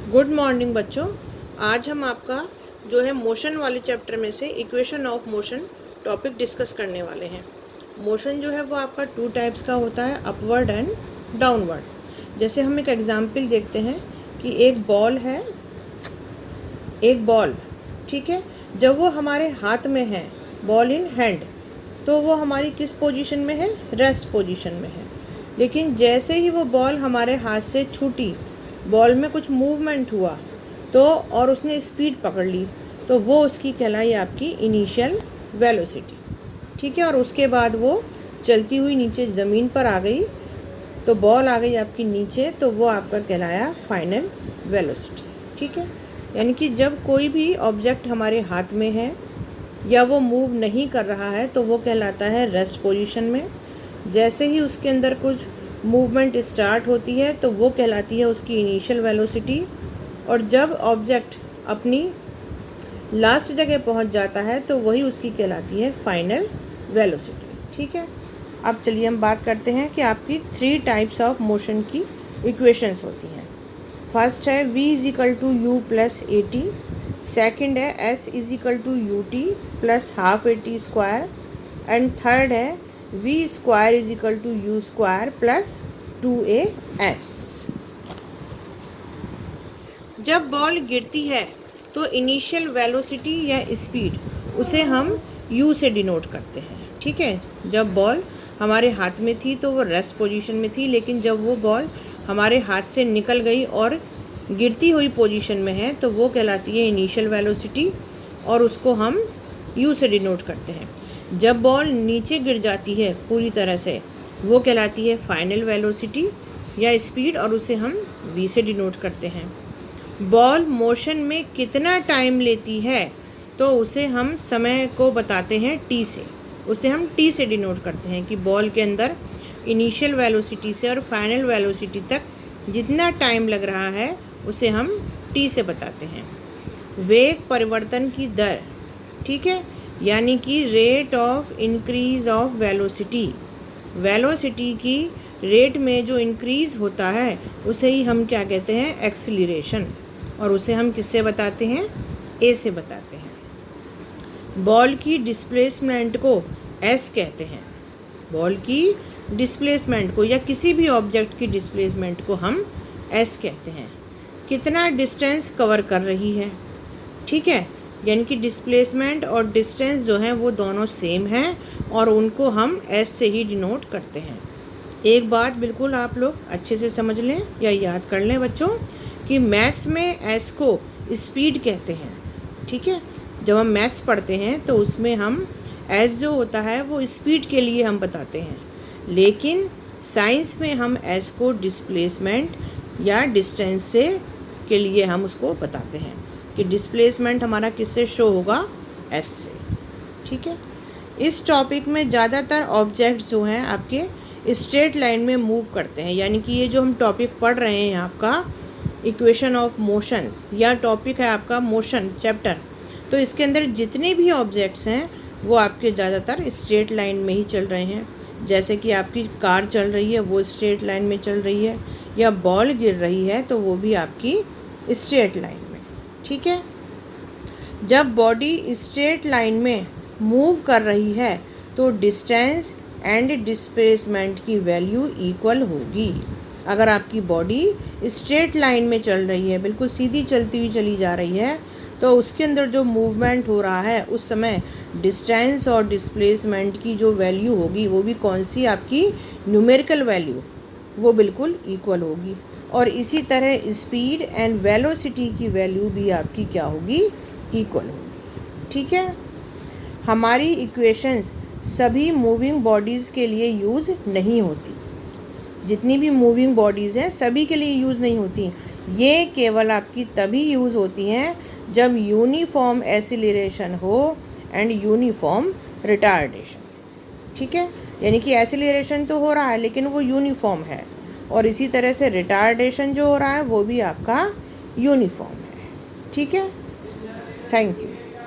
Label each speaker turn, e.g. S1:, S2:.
S1: Good morning बच्चों। आज हम आपका जो है मोशन वाले चैप्टर में से equation of motion topic discuss करने वाले हैं। मोशन जो है वो आपका टू टाइप्स का होता है, अपवर्ड एंड डाउनवर्ड। जैसे हम एक एग्जांपल देखते हैं कि एक बॉल है, एक बॉल, ठीक है। जब वो हमारे हाथ में है, बॉल इन हैंड, तो वो हमारी किस पोजीशन में है? रेस्ट पोजीशन में है। लेकिन जैसे ही वो बॉल हमारे हाथ से छूटी, बॉल में कुछ मूवमेंट हुआ तो और उसने स्पीड पकड़ ली, तो वो उसकी कहलाई आपकी इनिशियल वेलोसिटी, ठीक है। और उसके बाद वो चलती हुई नीचे ज़मीन पर आ गई, तो बॉल आ गई आपकी नीचे, तो वो आपका कहलाया फाइनल वेलोसिटी, ठीक है। यानी कि जब कोई भी ऑब्जेक्ट हमारे हाथ में है या वो मूव नहीं कर रहा है तो वो कहलाता है रेस्ट पोजीशन में। जैसे ही उसके अंदर कुछ मूवमेंट स्टार्ट होती है तो वो कहलाती है उसकी इनिशियल वेलोसिटी। और जब ऑब्जेक्ट अपनी लास्ट जगह पहुंच जाता है तो वही उसकी कहलाती है फाइनल वेलोसिटी, ठीक है। अब चलिए हम बात करते हैं कि आपकी 3 टाइप्स ऑफ मोशन की इक्वेशंस होती हैं। फर्स्ट है v is equal to u plus a t, second है s is equal to u t plus half a t square, and third है v square is equal to u square plus 2as। जब ball गिरती है तो initial velocity या speed उसे हम u से डिनोट करते हैं, ठीक है। जब बॉल हमारे हाथ में थी तो वो रेस्ट पोजीशन में थी, लेकिन जब वो बॉल हमारे हाथ से निकल गई और गिरती हुई पोजीशन में है तो वो कहलाती है इनिशियल वेलोसिटी, और उसको हम u से डिनोट करते हैं। जब बॉल नीचे गिर जाती है पूरी तरह से, वो कहलाती है फाइनल वेलोसिटी या स्पीड, और उसे हम v से डिनोट करते हैं। बॉल मोशन में कितना टाइम लेती है तो उसे हम समय को बताते हैं t से, उसे हम t से डिनोट करते हैं कि बॉल के अंदर इनिशियल वेलोसिटी से और फाइनल वेलोसिटी तक जितना टाइम लग रहा है उसे हम t से बताते हैं। वेग परिवर्तन की दर, ठीक है, यानी कि rate of increase of velocity, velocity की रेट में जो इंक्रीज़ होता है उसे ही हम क्या कहते हैं? एक्सीलरेशन, और उसे हम किससे बताते हैं? a से बताते हैं। बॉल की डिस्प्लेसमेंट को s कहते हैं। बॉल की डिस्प्लेसमेंट को या किसी भी ऑब्जेक्ट की डिस्प्लेसमेंट को हम s कहते हैं। कितना डिस्टेंस कवर कर रही है, ठीक है, यानी कि डिस्प्लेसमेंट और डिस्टेंस जो है वो दोनों सेम हैं और उनको हम s से ही डिनोट करते हैं। एक बात बिल्कुल आप लोग अच्छे से समझ लें या याद कर लें बच्चों कि मैथ्स में s को स्पीड कहते हैं, ठीक है। जब हम मैथ्स पढ़ते हैं तो उसमें हम s जो होता है वो स्पीड के लिए हम बताते हैं, लेकिन साइंस में हम s को डिस्प्लेसमेंट या डिस्टेंस से के लिए हम उसको बताते हैं कि डिस्प्लेसमेंट हमारा किससे शो होगा? s से, ठीक है। इस टॉपिक में ज़्यादातर ऑब्जेक्ट्स जो हैं आपके स्ट्रेट लाइन में मूव करते हैं, यानी कि ये जो हम टॉपिक पढ़ रहे हैं आपका इक्वेशन ऑफ मोशंस, या टॉपिक है आपका मोशन चैप्टर, तो इसके अंदर जितने भी ऑब्जेक्ट्स हैं वो आपके ज़्यादातर स्ट्रेट लाइन में ही चल रहे हैं। जैसे कि आपकी कार चल रही है वो स्ट्रेट लाइन में चल रही है, या बॉल गिर रही है तो वो भी आपकी स्ट्रेट लाइन में, ठीक है। जब बॉडी स्ट्रेट लाइन में मूव कर रही है तो डिस्टेंस एंड डिस्प्लेसमेंट की वैल्यू इक्वल होगी। अगर आपकी बॉडी स्ट्रेट लाइन में चल रही है, बिल्कुल सीधी चलती हुई चली जा रही है, तो उसके अंदर जो मूवमेंट हो रहा है उस समय डिस्टेंस और डिस्प्लेसमेंट की जो वैल्यू होगी वो भी कौन सी? आपकी न्यूमेरिकल वैल्यू, वो बिल्कुल इक्वल होगी। और इसी तरह स्पीड एंड वेलोसिटी की वैल्यू भी आपकी क्या होगी? इक्वल होगी, ठीक है। हमारी इक्वेशंस सभी मूविंग बॉडीज़ के लिए यूज़ नहीं होती, जितनी भी मूविंग बॉडीज़ हैं सभी के लिए यूज़ नहीं होती। ये केवल आपकी तभी यूज़ होती हैं जब यूनिफॉर्म एक्सीलरेशन हो एंड यूनिफॉर्म रिटार्डेशन, ठीक है। यानी कि एक्सीलरेशन तो हो रहा है लेकिन वो यूनिफॉर्म है, और इसी तरह से रिटार्डेशन जो हो रहा है वो भी आपका यूनिफॉर्म है, ठीक है। Thank you.